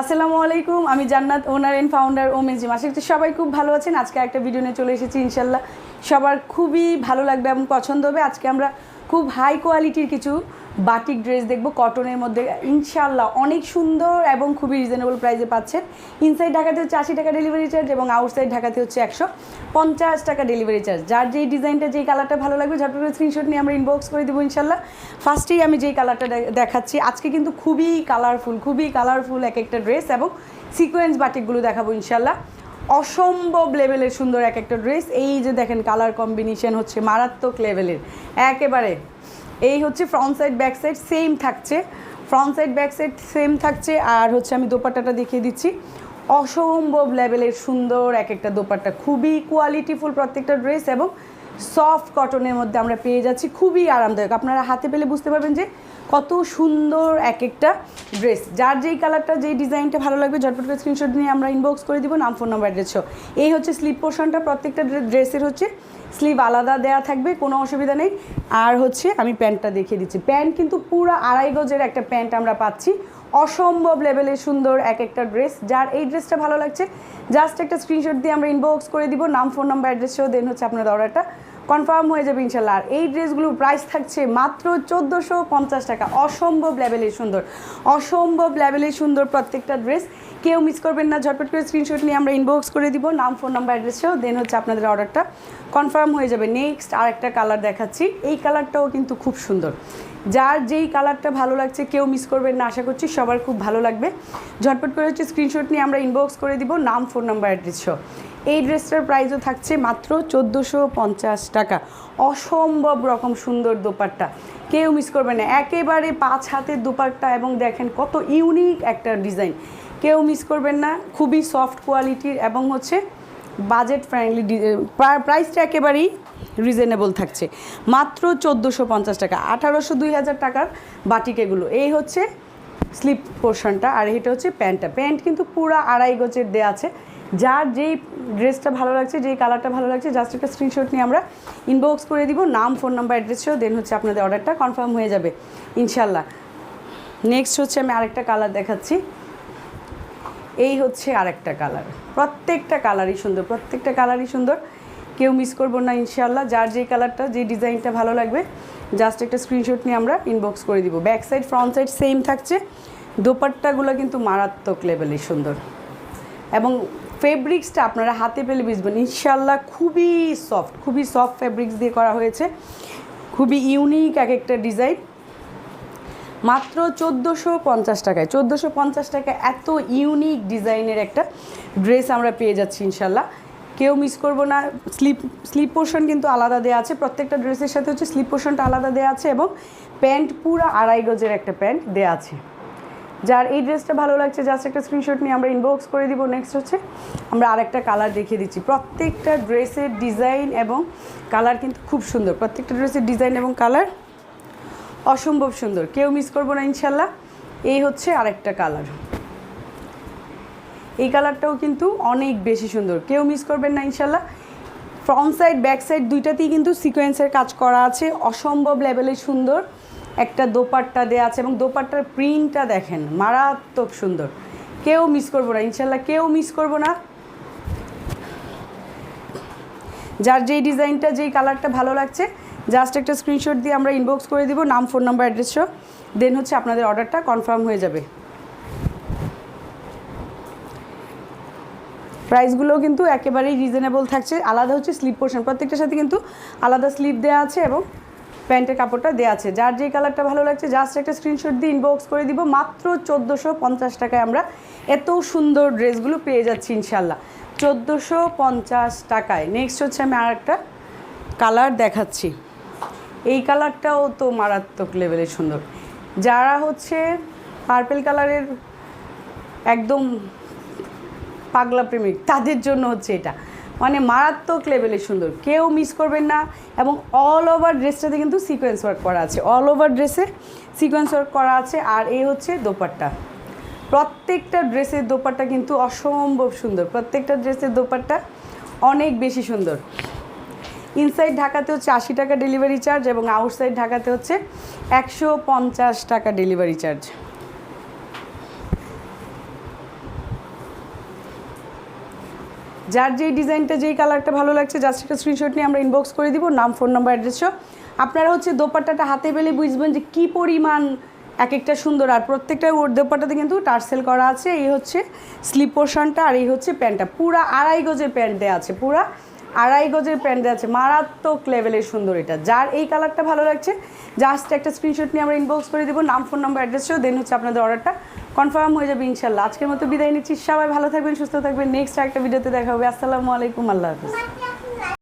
আসসালামু আলাইকুম, আমি Jannat, owner and founder women gym. আশা করছি সবাই খুব ভালো আছেন। আজকে একটা ভিডিও নিয়ে চলে এসেছি, ইনশাল্লাহ সবার খুবই ভালো লাগবে এবং পছন্দ হবে। আজকে আমরা খুব হাই কোয়ালিটির কিছু বাটিক ড্রেস দেখব কটনের মধ্যে, ইনশাল্লাহ অনেক সুন্দর এবং খুবই রিজনেবল প্রাইসে পাচ্ছেন। ইনসাইড ঢাকাতে হচ্ছে 80 টাকা ডেলিভারি চার্জ এবং আউটসাইড ঢাকাতে হচ্ছে 150 টাকা ডেলিভারি চার্জ। যার যেই ডিজাইনটা, যেই কালারটা ভালো লাগবে ঝটপট করে স্ক্রিনশট নিয়ে আমরা ইনবক্স করে দেবো ইনশাল্লাহ। ফার্স্টেই আমি যেই কালারটা দেখাচ্ছি, আজকে কিন্তু খুবই কালারফুল এক একটা ড্রেস এবং সিকোয়েন্স বাটিকগুলো দেখাবো ইনশাল্লাহ। অসম্ভব লেভেলের সুন্দর এক একটা ড্রেস। এই যে দেখেন, কালার কম্বিনেশন হচ্ছে মারাত্মক লেভেলের একেবারে। এই হচ্ছে front side back side same থাকছে, আর হচ্ছে আমি দোপাট্টাটা দেখিয়ে দিচ্ছি। অসম্ভব লেভেলের সুন্দর এক একটা দোপাট্টা, খুবই কোয়ালিটিফুল প্রত্যেকটা ড্রেস এবং সফট কটনের মধ্যে আমরা পেয়ে যাচ্ছি, খুবই আরামদায়ক। আপনারা হাতে পেলে বুঝতে পারবেন যে কত সুন্দর এক একটা ড্রেস। যার যেই কালারটা, যেই ডিজাইনটা ভালো লাগবে ঝটপট করে স্ক্রিনশট নিয়ে আমরা ইনবক্স করে দিব, নাম, ফোন নাম্বার, অ্যাড্রেস। এই হচ্ছে স্লিপ পোর্শনটা, প্রত্যেকটা ড্রেসের হচ্ছে স্লিভ আলাদা দেয়া থাকবে, কোনো অসুবিধা নেই। আর হচ্ছে আমি প্যান্টটা দেখিয়ে দিচ্ছি। প্যান্ট কিন্তু পুরো 2.5 গজের একটা প্যান্ট আমরা পাচ্ছি। অসম্ভব লেভেলের সুন্দর এক একটা ড্রেস। যার এই ড্রেসটা ভালো লাগছে জাস্ট একটা স্ক্রিনশট দিয়ে আমরা ইনবক্স করে দিব, নাম, ফোন নাম্বার, অ্যাড্রেসও দেন হচ্ছে আপনার অর্ডারটা কনফার্ম হয়ে যাবে ইনশাল্লাহ। আর এই ড্রেসগুলোর প্রাইস থাকছে মাত্র 1450 টাকা। অসম্ভব লেভেলের সুন্দর প্রত্যেকটা ড্রেস। কেউ মিস করবেন না, ঝটপট করে স্ক্রিনশট নিয়ে আমরা ইনবক্স করে দিব, নাম, ফোন নাম্বার, অ্যাড্রেসও দেন হচ্ছে আপনাদের অর্ডারটা কনফার্ম হয়ে যাবে। নেক্সট আর একটা কালার দেখাচ্ছি, এই কালারটাও কিন্তু খুব সুন্দর। যার যেই কালারটা ভালো লাগছে কেউ মিস করবেন না, আশা করছি সবার খুব ভালো লাগবে। ঝটপট করে হচ্ছে স্ক্রিনশট নিয়ে আমরা ইনবক্স করে দিব, নাম, ফোন নাম্বার, অ্যাড্রেসও। এই ড্রেসটার প্রাইসও থাকছে মাত্র 1450 টাকা। অসম্ভব রকম সুন্দর দোপাট্টা, কেউ মিস করবে না। একেবারে 5 হাতের দোপাট্টা এবং দেখেন কত ইউনিক একটা ডিজাইন, কেউ মিস করবেন না। খুবই সফট কোয়ালিটির এবং হচ্ছে বাজেট ফ্রেন্ডলি, প্রাইসটা একেবারেই রিজনেবল থাকছে মাত্র 1450 টাকা। 1800-2000 টাকার বাটিক এগুলো। এই হচ্ছে স্লিপ পোর্শনটা, আর এটা হচ্ছে প্যান্টটা। প্যান্ট কিন্তু পুরো 2.5 গজের দেওয়া আছে। যার যেই ড্রেসটা ভালো লাগছে, যেই কালারটা ভালো লাগছে জাস্ট একটা স্ক্রিনশট নিয়ে আমরা ইনবক্স করে দিব, নাম, ফোন নাম্বার, অ্যাড্রেসও দেন হচ্ছে আপনাদের অর্ডারটা কনফার্ম হয়ে যাবে ইনশাল্লাহ। নেক্সট হচ্ছে আমি আরেকটা কালার দেখাচ্ছি। এই হচ্ছে আরেকটা কালার। প্রত্যেকটা কালারই সুন্দর, কেউ মিস করবো না ইনশাল্লাহ। যার যেই কালারটা, যেই ডিজাইনটা ভালো লাগবে জাস্ট একটা স্ক্রিনশট নিয়ে আমরা ইনবক্স করে দিব। Back side front side same থাকছে। দোপাট্টাগুলো কিন্তু মারাত্মক লেভেলের সুন্দর এবং ফেব্রিক্সটা আপনারা হাতে পেলে বুঝবেন ইনশাল্লাহ। খুবই সফট ফেব্রিক্স দিয়ে করা হয়েছে, খুবই ইউনিক এক একটা ডিজাইন। মাত্র 1450 টাকায়, 1450 টাকায় এত ইউনিক ডিজাইনের একটা ড্রেস আমরা পেয়ে যাচ্ছি ইনশাল্লাহ। কেউ মিস করবো না। স্লিপ পোর্শন কিন্তু আলাদা দেওয়া আছে, প্রত্যেকটা ড্রেসের সাথে হচ্ছে স্লিপ পোর্শনটা আলাদা দেওয়া আছে এবং প্যান্ট পুরো 2.5 গজের একটা প্যান্ট দেওয়া আছে। যার এই ড্রেসটা ভালো লাগছে জাস্ট একটা স্ক্রিনশট নিয়ে আমরা ইনবক্স করে দিব। নেক্সট হচ্ছে আমরা আরেকটা কালার দেখিয়ে দিচ্ছি। প্রত্যেকটা ড্রেসের ডিজাইন এবং কালার কিন্তু খুব সুন্দর। প্রত্যেকটা ড্রেসের ডিজাইন এবং কালার অসম্ভব সুন্দর, কেউ মিস করবো না ইনশাল্লাহ। এই হচ্ছে আরেকটা কালার। এই কালারটাও কিন্তু অনেক বেশি সুন্দর, কেউ মিস করবেন না ইনশাল্লাহ। ফ্রন্ট সাইড ব্যাক সাইড দুইটাতেই কিন্তু সিকোয়েন্সের কাজ করা আছে। অসম্ভব লেভেলের সুন্দর একটা দোপাট্টা দেওয়া আছে এবং দোপাট্টার প্রিন্টটা দেখেন মারাত্মক সুন্দর, কেউ মিস করবো না ইনশাল্লাহ, কেউ মিস করবো না। যার যেই ডিজাইনটা, যেই কালারটা ভালো লাগছে জাস্ট একটা স্ক্রিনশট দিয়ে আমরা ইনবক্স করে দিব, নাম, ফোন নাম্বার, অ্যাড্রেসও দেন হচ্ছে আপনাদের অর্ডারটা কনফার্ম হয়ে যাবে। প্রাইসগুলোও কিন্তু একেবারেই রিজনেবল থাকছে। আলাদা হচ্ছে স্লিপ পোর্শন, প্রত্যেকটার সাথে কিন্তু আলাদা স্লিপ দেওয়া আছে এবং প্যান্টের কাপড়টা দেওয়া আছে। যার যেই কালারটা ভালো লাগছে জাস্ট একটা স্ক্রিনশট দিয়ে ইনবক্স করে দিব। মাত্র 1450 টাকায় আমরা এত সুন্দর ড্রেসগুলো পেয়ে যাচ্ছি ইনশাল্লাহ, 1450 টাকায়। নেক্সট হচ্ছে আমি আর একটা কালার দেখাচ্ছি। এই কালারটাও তো মারাত্মক লেভেলের সুন্দর। যারা হচ্ছে পার্পেল কালারের একদম পাগলা প্রেমিক তাদের জন্য হচ্ছে এটা, মানে মারাত্মক লেভেলের সুন্দর, কেউ মিস করবেন না। এবং অল ওভার ড্রেসটাতে কিন্তু সিকোয়েন্স ওয়ার্ক করা আছে, অল ওভার ড্রেসে সিকোয়েন্স ওয়ার্ক করা আছে। আর এই হচ্ছে দোপাট্টা। প্রত্যেকটা ড্রেসের দোপাট্টা কিন্তু অসম্ভব সুন্দর, প্রত্যেকটা ড্রেসের দোপাট্টা অনেক বেশি সুন্দর। ইনসাইড ঢাকাতে হচ্ছে 80 টাকা ডেলিভারি চার্জ এবং আউটসাইড ঢাকাতে হচ্ছে 150 টাকা ডেলিভারি চার্জ। যার যেই ডিজাইনটা যেই কালারটা ভালো লাগছে জাস্ট একটা স্ক্রিনশট নিয়ে আমরা ইনবক্স করে দিব, নাম ফোন নাম্বার অ্যাড্রেস সহ। আপনারা হচ্ছে দোপাট্টাটা হাতে পেলে বুঝবেন যে কী পরিমাণ এক একটা সুন্দর। আর প্রত্যেকটা দোপাট্টাতে কিন্তু টার্সেল করা আছে। এই হচ্ছে স্লিপ পোর্শনটা আর এই হচ্ছে প্যান্টটা, পুরা 2.5 গজের প্যান্ট দেওয়া আছে, পুরা 2.5 গজের প্যান্ট দেওয়া আছে, মারাত্মক লেভেলের সুন্দর এটা। যার এই কালারটা ভালো লাগছে জাস্ট একটা স্ক্রিনশট নিয়ে আমরা ইনবক্স করে দিব, নাম ফোন নাম্বার অ্যাড্রেস সহ। দেন হচ্ছে আপনাদের অর্ডারটা কনফার্ম হয়ে যাবে ইনশাল্লাহ। আজকের মতো বিদায় নিচ্ছি, সবাই ভালো থাকবেন, সুস্থ থাকবেন। নেক্সট একটা ভিডিওতে দেখা হবে। আসসালামু আলাইকুম, আল্লাহ হাফিজ।